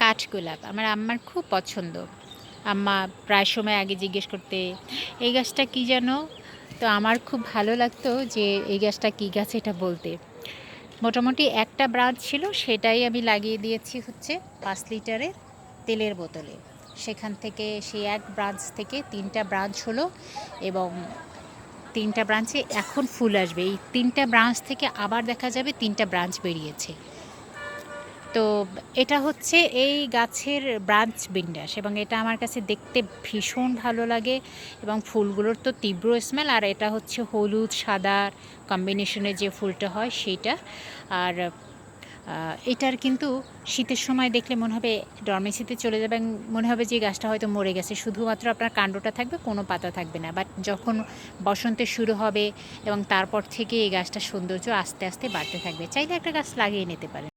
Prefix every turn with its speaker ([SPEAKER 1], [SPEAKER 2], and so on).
[SPEAKER 1] কাঠগোলাপ আমার আম্মার খুব পছন্দ। আম্মা প্রায় সময় আগে জিজ্ঞেস করতে, "এই গাছটা কী যেন?" তো আমার খুব ভালো লাগতো যে এই গাছটা কী গাছ এটা বলতে। মোটামুটি একটা ব্রাঞ্চ ছিল, সেটাই আমি লাগিয়ে দিয়েছি হচ্ছে ৫ লিটারের তেলের বোতলে। সেখান থেকে সেই এক ব্রাঞ্চ থেকে ৩টা ব্রাঞ্চ হলো এবং ৩টা ব্রাঞ্চে এখন ফুল আসবে। এই ৩টা ব্রাঞ্চ থেকে আবার দেখা যাবে ৩টা ব্রাঞ্চ বেরিয়েছে। তো এটা হচ্ছে এই গাছের ব্রাঞ্চ বিন্যাস এবং এটা আমার কাছে দেখতে ভীষণ ভালো লাগে এবং ফুলগুলোর তো তীব্র স্মেল। আর এটা হচ্ছে হলুদ সাদার কম্বিনেশনে যে ফুলটা হয় সেইটা। আর এটার কিন্তু শীতের সময় দেখলে মনে হবে ডরমেসিতে চলে যাবে এবং মনে হবে যে গাছটা হয়তো মরে গেছে, শুধুমাত্র আপনার কাণ্ডটা থাকবে, কোনো পাতা থাকবে না। বাট যখন বসন্তে শুরু হবে এবং তারপর থেকে এই গাছটার সৌন্দর্য আস্তে আস্তে বাড়তে থাকবে। চাইলে একটা গাছ লাগিয়ে নিতে পারেন।